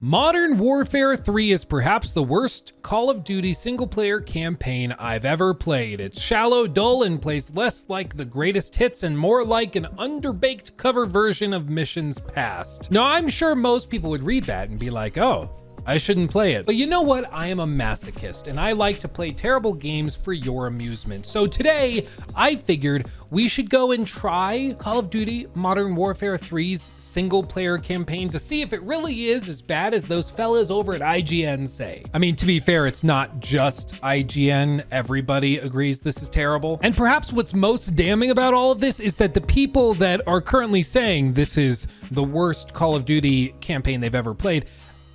Modern Warfare 3 is perhaps the worst Call of Duty single-player campaign I've ever played. It's shallow, dull, and plays less like the greatest hits and more like an underbaked cover version of missions past. Now, I'm sure most people would read that and be like, oh, I shouldn't play it. But you know what? I am a masochist and I like to play terrible games for your amusement. So today, I figured we should go and try Call of Duty Modern Warfare 3's single player campaign to see if it really is as bad as those fellas over at IGN say. I mean, to be fair, it's not just IGN. Everybody agrees this is terrible. And perhaps what's most damning about all of this is that the people that are currently saying this is the worst Call of Duty campaign they've ever played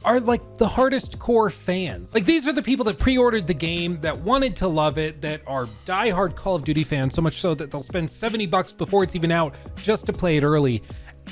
are like the hardest core fans. Like, these are the people that pre-ordered the game, that wanted to love it, that are diehard Call of Duty fans, so much so that they'll spend $70 before it's even out just to play it early.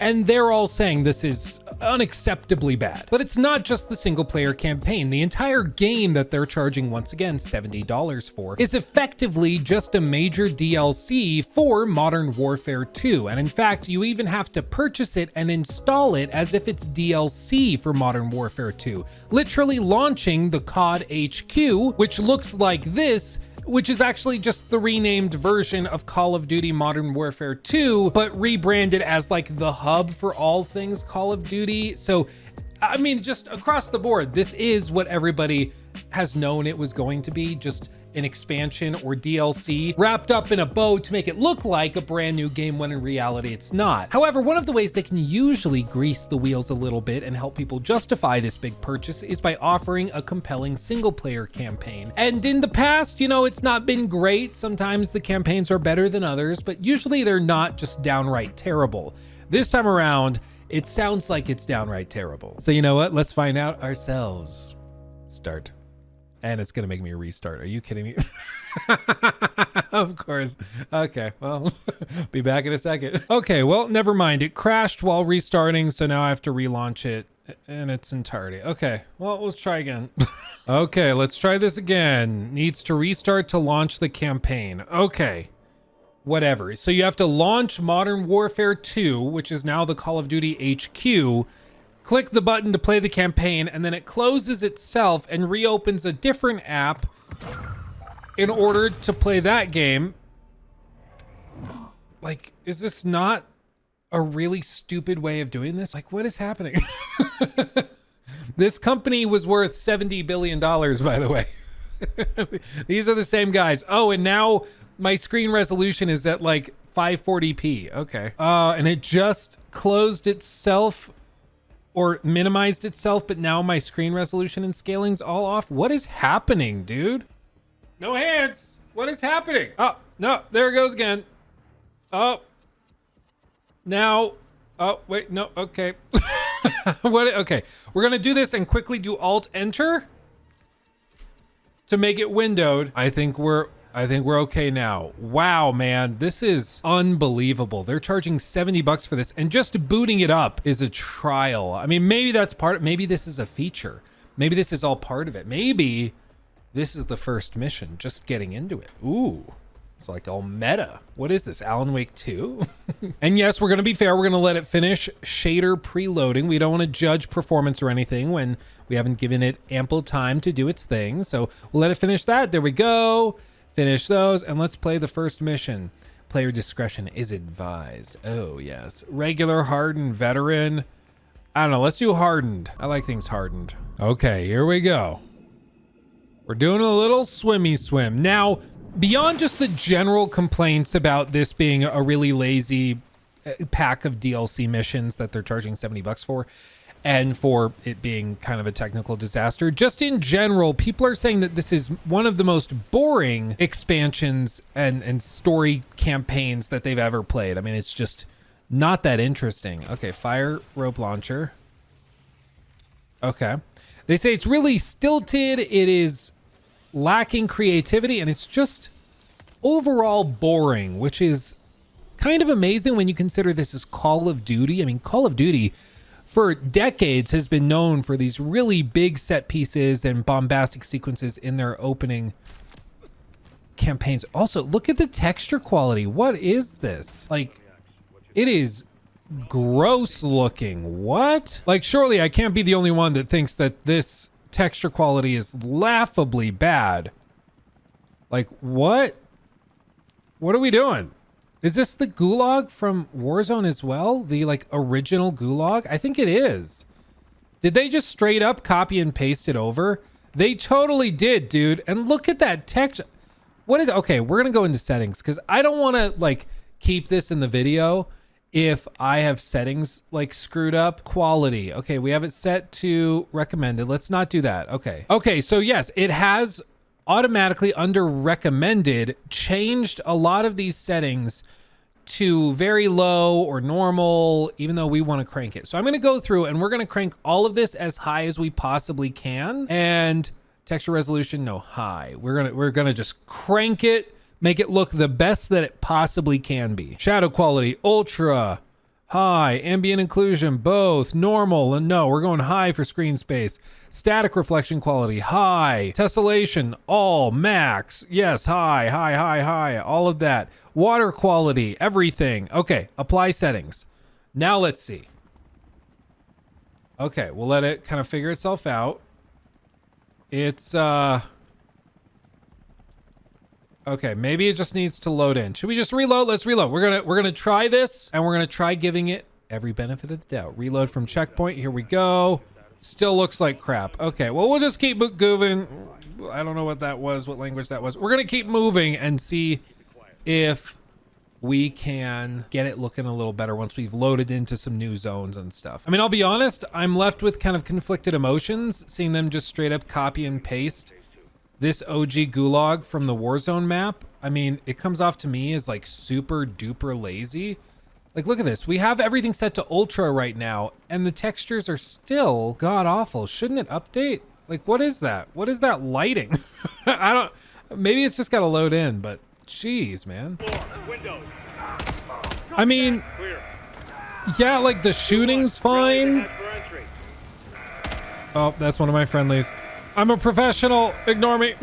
And they're all saying this is unacceptably bad. But it's not just the single player campaign. The entire game that they're charging, once again, $70 for, is effectively just a major DLC for Modern Warfare 2. And in fact, you even have to purchase it and install it as if it's DLC for Modern Warfare 2, literally launching the COD HQ, which looks like this, which is actually just the renamed version of Call of Duty Modern Warfare 2, but rebranded as like the hub for all things Call of Duty. So, I mean, just across the board, this is what everybody has known it was going to be, just an expansion or DLC wrapped up in a bow to make it look like a brand new game when in reality it's not. However, one of the ways they can usually grease the wheels a little bit and help people justify this big purchase is by offering a compelling single player campaign. And in the past, you know, it's not been great. Sometimes the campaigns are better than others, but usually they're not just downright terrible. This time around, it sounds like it's downright terrible. So you know what? Let's find out ourselves. Start. And it's gonna make me restart. Are you kidding me? Of course. Okay, well, be back in a second. Okay, well, never mind. It crashed while restarting, so now I have to relaunch it in its entirety. Okay, well, let's try again. Okay, let's try this again. Needs to restart to launch the campaign. Okay, whatever. So you have to launch Modern Warfare 2, which is now the Call of Duty HQ, click the button to play the campaign, and then it closes itself and reopens a different app in order to play that game. Like, is this not a really stupid way of doing this? Like, what is happening? This company was worth $70 billion, by the way. These are the same guys. Oh, and now my screen resolution is at like 540p. Okay. And it just closed itself or minimized itself, but now my screen resolution and scaling's all off. What is happening, dude? No hands. What is happening? Oh, no, there it goes again. Oh, now, oh, wait, no, okay. What? Okay, we're gonna do this and quickly do Alt-Enter to make it windowed. I think we're okay now. Wow, man, this is unbelievable. They're charging $70 for this, and just booting it up is a trial. I mean, maybe that's maybe this is a feature. Maybe this is all part of it. Maybe this is the first mission, just getting into it. Ooh, it's like all meta. What is this, Alan Wake 2? And yes, we're gonna be fair. We're gonna let it finish shader preloading. We don't wanna judge performance or anything when we haven't given it ample time to do its thing. So we'll let it finish that. There we go. Finish those, and let's play the first mission. Player discretion is advised. Oh, yes. Regular, hardened, veteran. I don't know. Let's do hardened. I like things hardened. Okay, here we go. We're doing a little swimmy swim. Now, beyond just the general complaints about this being a really lazy pack of DLC missions that they're charging $70 for, and for it being kind of a technical disaster, just in general, people are saying that this is one of the most boring expansions and story campaigns that they've ever played. I mean, it's just not that interesting. Okay, fire rope launcher. Okay. They say it's really stilted, it is lacking creativity, and it's just overall boring, which is kind of amazing when you consider this is Call of Duty. I mean, Call of Duty for decades has been known for these really big set pieces and bombastic sequences in their opening campaigns. Also, look at the texture quality. What is this? Like, it is gross looking. What? Like, surely I can't be the only one that thinks that this texture quality is laughably bad. Like, what? What are we doing? Is this the gulag from Warzone as well? The like original gulag? I think it is. Did they just straight up copy and paste it over? They totally did, dude. And look at that texture. What is, okay, we're gonna go into settings because I don't want to like keep this in the video if I have settings like screwed up. Quality. Okay, we have it set to recommended. Let's not do that. Okay. Okay, so yes, it has automatically under recommended changed a lot of these settings to very low or normal, even though we want to crank it. So I'm going to go through and we're going to crank all of this as high as we possibly can. And texture resolution, no, high. We're going to just crank it, make it look the best that it possibly can be. Shadow quality, ultra, high, ambient occlusion, both, normal, and no, we're going high for screen space. Static reflection quality, high. Tessellation, all, max. Yes, high, high, high, high, all of that. Water quality, everything. Okay, apply settings. Now let's see. Okay, we'll let it kind of figure itself out. It's, okay, maybe it just needs to load in. Should we just reload? Let's reload. We're gonna try this, and we're gonna try giving it every benefit of the doubt. Reload from checkpoint. Here we go. Still looks like crap. Okay, well, we'll just keep moving. I don't know what that was, what language that was. We're gonna keep moving and see if we can get it looking a little better once we've loaded into some new zones and stuff. I mean, I'll be honest, I'm left with kind of conflicted emotions, seeing them just straight up copy and paste this OG gulag from the Warzone map. I mean, it comes off to me as like super duper lazy. Like, look at this. We have everything set to ultra right now, and the textures are still god awful. Shouldn't it update? Like, what is that? What is that lighting? I don't, maybe it's just got to load in, but jeez, man. I mean, yeah, like the shooting's fine. Oh, that's one of my friendlies. I'm a professional. Ignore me.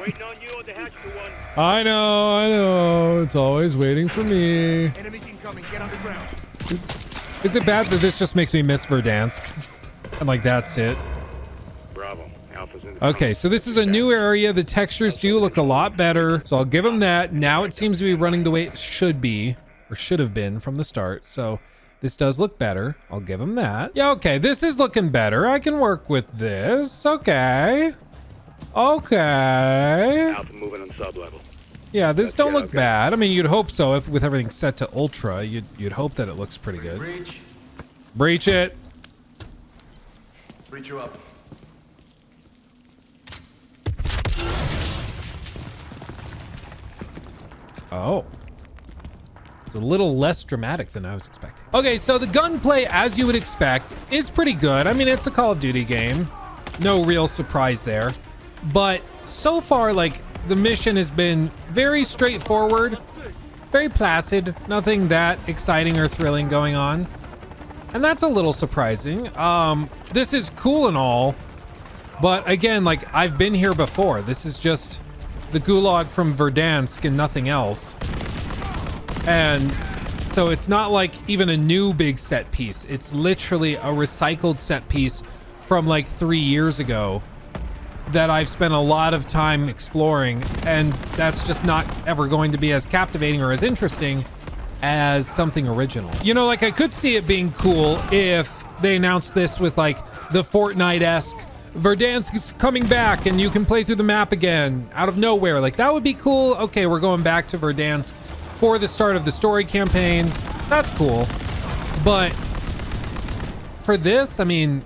Waiting on you on the hatch for one. I know. It's always waiting for me. Enemies incoming. Get on the ground. Is it bad that this just makes me miss Verdansk? And like, that's it. Bravo. Alpha's in the Okay, so this is a new area. The textures do look a lot better. So I'll give them that. Now it seems to be running the way it should be, or should have been from the start. So this does look better. I'll give them that. Yeah, okay, this is looking better. I can work with this. Okay. Okay. Alpha moving on sub-level. Yeah, this don't look bad. I mean, you'd hope so. If with everything set to ultra, you'd hope that it looks pretty good. Breach. Breach it. Breach you up. Oh. It's a little less dramatic than I was expecting. Okay, so the gunplay, as you would expect, is pretty good. I mean, it's a Call of Duty game. No real surprise there. But so far, like, the mission has been very straightforward, very placid, nothing that exciting or thrilling going on. And that's a little surprising. This is cool and all, but again, like, I've been here before. This is just the gulag from Verdansk and nothing else. And so it's not like even a new big set piece. It's literally a recycled set piece from like 3 years ago that I've spent a lot of time exploring, and that's just not ever going to be as captivating or as interesting as something original. You know, like, I could see it being cool if they announced this with like the Fortnite-esque Verdansk is coming back and you can play through the map again out of nowhere. Like, that would be cool. Okay, we're going back to Verdansk for the start of the story campaign. That's cool. But for this, I mean,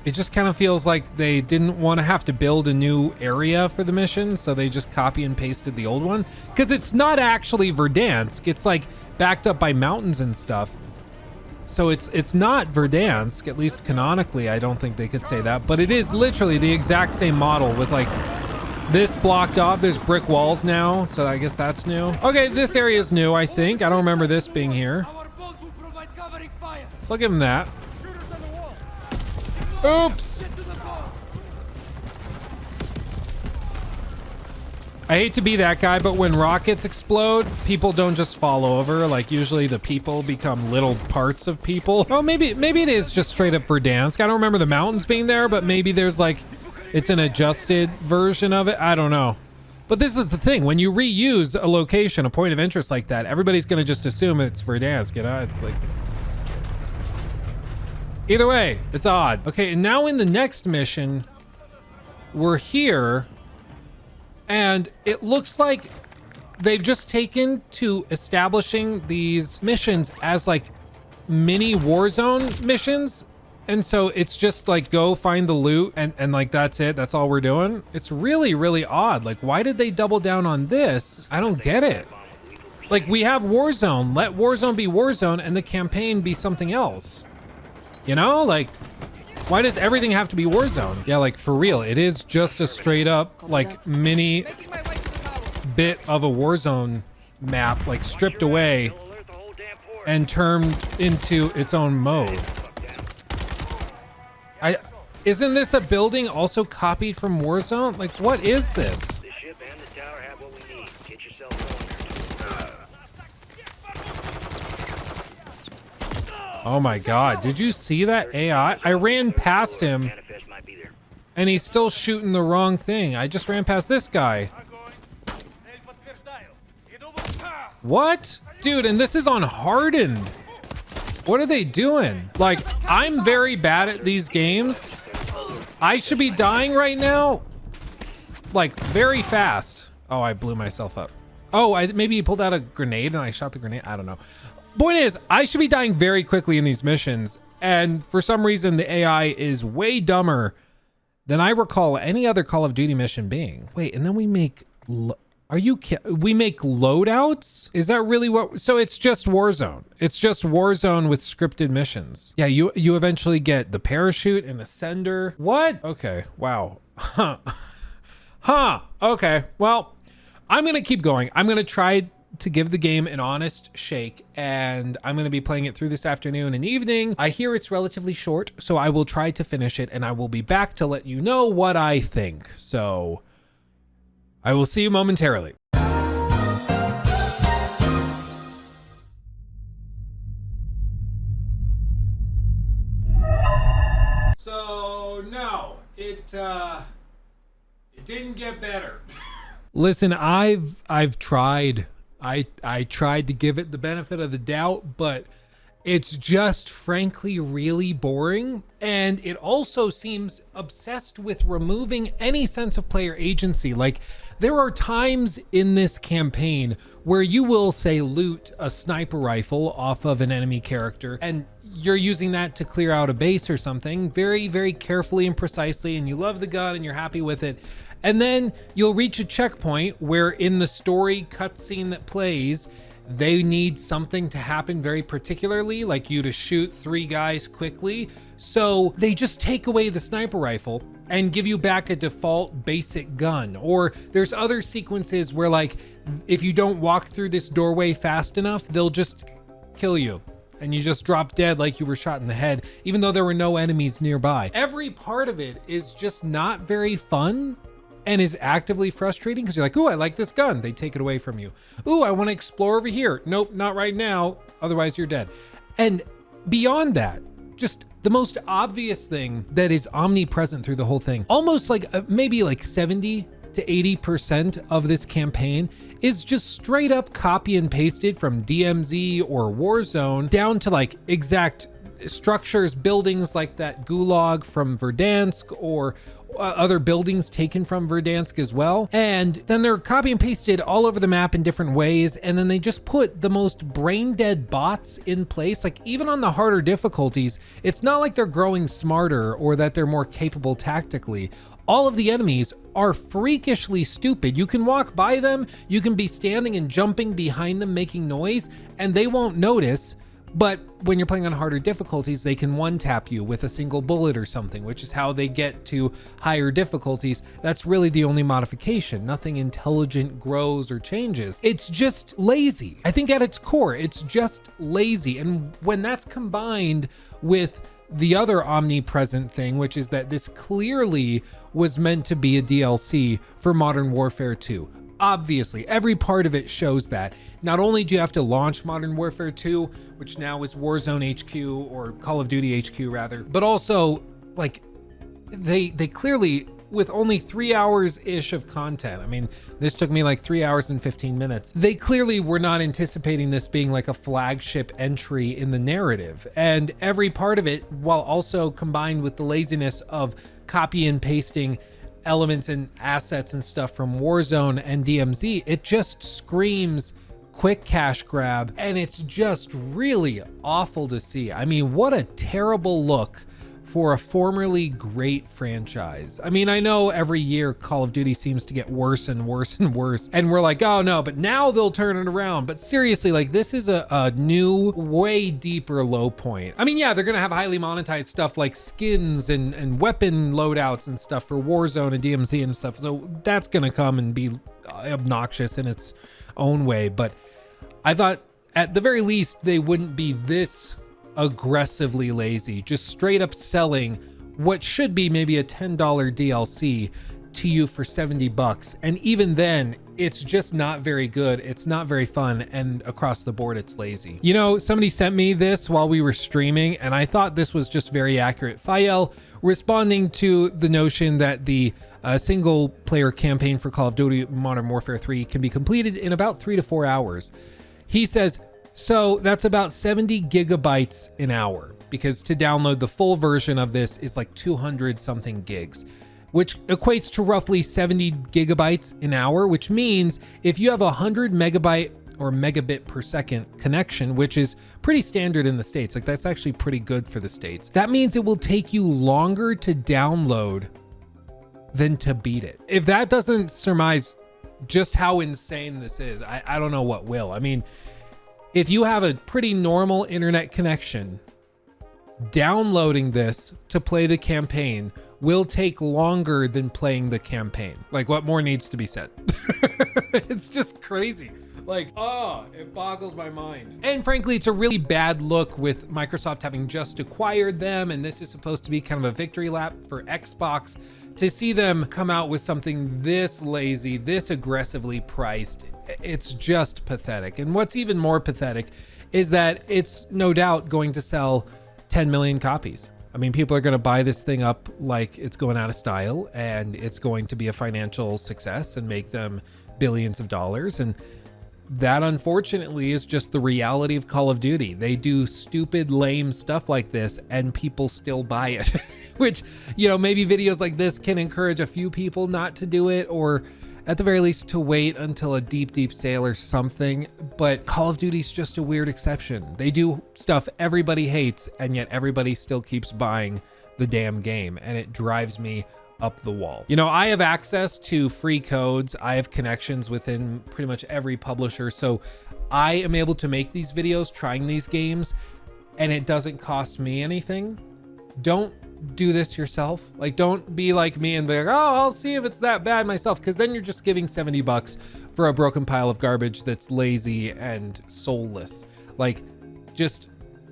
it just kind of feels like they didn't want to have to build a new area for the mission, so they just copy and pasted the old one. Because it's not actually Verdansk. It's like backed up by mountains and stuff. So it's not Verdansk, at least canonically. I don't think they could say that, but it is literally the exact same model with like this blocked off. There's brick walls now, so I guess that's new. Okay, this area is new, I think. I don't remember this being here. So I'll give him that. Oops. I hate to be that guy, but when rockets explode, people don't just fall over. Like usually the people become little parts of people. Oh, maybe it is just straight up Verdansk. I don't remember the mountains being there, but maybe there's like, it's an adjusted version of it. I don't know. But this is the thing. When you reuse a location, a point of interest like that, everybody's going to just assume it's Verdansk, you know? It's like... Either way, it's odd. Okay, and now in the next mission, we're here, and it looks like they've just taken to establishing these missions as like mini Warzone missions. And so it's just like, go find the loot and like, that's it. That's all we're doing. It's really, really odd. Like, why did they double down on this? I don't get it. Like, we have Warzone. Let Warzone be Warzone and the campaign be something else. You know, like, why does everything have to be Warzone? Yeah, like, for real, it is just a straight up, like, mini bit of a Warzone map, like, stripped away and turned into its own mode. Isn't this a building also copied from Warzone? Like, what is this? The ship and the tower have what we need. Get yourself going. Oh my god, did you see that AI? I ran past him Manifest might be there. and he's still shooting the wrong thing. I just ran past this guy. What? Dude, and this is on hardened. What are they doing? Like, I'm very bad at these games. I should be dying right now. Like, very fast. Oh, I blew myself up. Oh, maybe he pulled out a grenade and I shot the grenade. I don't know. Point is, I should be dying very quickly in these missions. And for some reason, the AI is way dumber than I recall any other Call of Duty mission being. Wait, and then we make... we make loadouts? Is that really what? So it's just Warzone. It's just Warzone with scripted missions. Yeah, you eventually get the parachute and ascender. What? Okay, wow. Huh. Okay, well, I'm gonna keep going. I'm gonna try to give the game an honest shake, and I'm gonna be playing it through this afternoon and evening. I hear it's relatively short, so I will try to finish it, and I will be back to let you know what I think. So... I will see you momentarily. So no, it didn't get better. Listen, I've tried. I tried to give it the benefit of the doubt, but it's just frankly really boring, and it also seems obsessed with removing any sense of player agency. Like, there are times in this campaign where you will, say, loot a sniper rifle off of an enemy character, and you're using that to clear out a base or something very, very carefully and precisely, and you love the gun and you're happy with it. And then you'll reach a checkpoint where in the story cutscene that plays, they need something to happen very particularly, like you to shoot 3 guys quickly. So they just take away the sniper rifle and give you back a default basic gun. Or there's other sequences where, like, if you don't walk through this doorway fast enough, they'll just kill you. And you just drop dead like you were shot in the head, even though there were no enemies nearby. Every part of it is just not very fun and is actively frustrating because you're like, ooh, I like this gun. They take it away from you. Ooh, I want to explore over here. Nope, not right now. Otherwise you're dead. And beyond that, just the most obvious thing that is omnipresent through the whole thing, almost like maybe like 70 to 80% of this campaign is just straight up copy and pasted from DMZ or Warzone down to like exact structures, buildings like that gulag from Verdansk, or other buildings taken from Verdansk as well. And then they're copy and pasted all over the map in different ways. And then they just put the most brain dead bots in place. Like, even on the harder difficulties, it's not like they're growing smarter or that they're more capable tactically. All of the enemies are freakishly stupid. You can walk by them, you can be standing and jumping behind them making noise, and they won't notice. But when you're playing on harder difficulties, they can one-tap you with a single bullet or something, which is how they get to higher difficulties. That's really the only modification. Nothing intelligent grows or changes. It's just lazy. I think at its core, it's just lazy. And when that's combined with the other omnipresent thing, which is that this clearly was meant to be a DLC for Modern Warfare 2. Obviously, every part of it shows that. Not only do you have to launch Modern Warfare 2, which now is Warzone HQ, or Call of Duty HQ rather, but also, like, they clearly, with only 3 hours-ish of content, I mean, this took me like 3 hours and 15 minutes, they clearly were not anticipating this being like a flagship entry in the narrative. And every part of it, while also combined with the laziness of copy and pasting elements and assets and stuff from Warzone and DMZ, it just screams quick cash grab, and it's just really awful to see. I mean, what a terrible look for a formerly great franchise. I mean, I know every year Call of Duty seems to get worse and worse and worse, and we're like, oh no, but now they'll turn it around. But seriously, like, this is a new, way deeper low point. I mean, yeah, they're gonna have highly monetized stuff like skins and weapon loadouts and stuff for Warzone and DMZ and stuff, so that's gonna come and be obnoxious in its own way. But I thought at the very least they wouldn't be this aggressively lazy, just straight up selling what should be maybe a $10 DLC to you for $70. And even then, it's just not very good. It's not very fun. And across the board, it's lazy. You know, somebody sent me this while we were streaming, and I thought this was just very accurate. Fael responding to the notion that the single player campaign for Call of Duty Modern Warfare 3 can be completed in about 3 to 4 hours. He says, so that's about 70 gigabytes an hour, because to download the full version of this is like 200 something gigs, which equates to roughly 70 gigabytes an hour, which means if you have a 100 megabyte or megabit per second connection, which is pretty standard in the States, like that's actually pretty good for the States, that means it will take you longer to download than to beat it. If that doesn't surmise just how insane this is, I don't know what will. I mean, if you have a pretty normal internet connection, downloading this to play the campaign will take longer than playing the campaign. Like, what more needs to be said? It's just crazy. Like, oh, it boggles my mind. And frankly, it's a really bad look with Microsoft having just acquired them, and this is supposed to be kind of a victory lap for Xbox. To see them come out with something this lazy, this aggressively priced, it's just pathetic. And what's even more pathetic is that it's no doubt going to sell 10 million copies. I mean, people are going to buy this thing up like it's going out of style, and it's going to be a financial success and make them billions of dollars. And that, unfortunately, is just the reality of Call of Duty. They do stupid, lame stuff like this, and people still buy it. Which, you know, maybe videos like this can encourage a few people not to do it, or at the very least to wait until a deep sale or something. But Call of Duty's just a weird exception. They do stuff everybody hates, and yet everybody still keeps buying the damn game, and it drives me up the wall. You know, I have access to free codes. I have connections within pretty much every publisher, so I am able to make these videos trying these games, and it doesn't cost me anything. Don't do this yourself. Like, don't be like me and be like, oh, I'll see if it's that bad myself, because then you're just giving $70 for a broken pile of garbage that's lazy and soulless. Like, just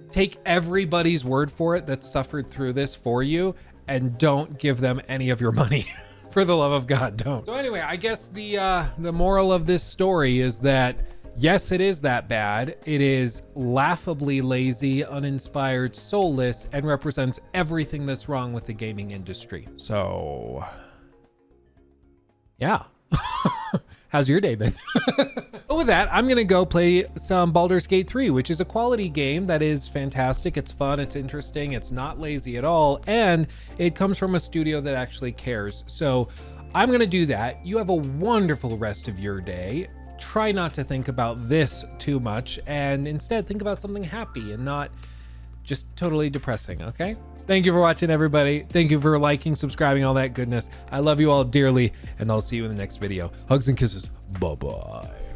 take everybody's word for it that's suffered through this for you, and don't give them any of your money. For the love of God, don't. So anyway, I guess the moral of this story is that yes, it is that bad. It is laughably lazy, uninspired, soulless, and represents everything that's wrong with the gaming industry. So, yeah. How's your day been? But with that, I'm gonna go play some Baldur's Gate 3, which is a quality game that is fantastic. It's fun, it's interesting, it's not lazy at all, and it comes from a studio that actually cares. So I'm gonna do that. You have a wonderful rest of your day. Try not to think about this too much, and instead think about something happy and not just totally depressing, okay? Thank you for watching, everybody. Thank you for liking, subscribing, all that goodness. I love you all dearly, and I'll see you in the next video. Hugs and kisses. Bye-bye.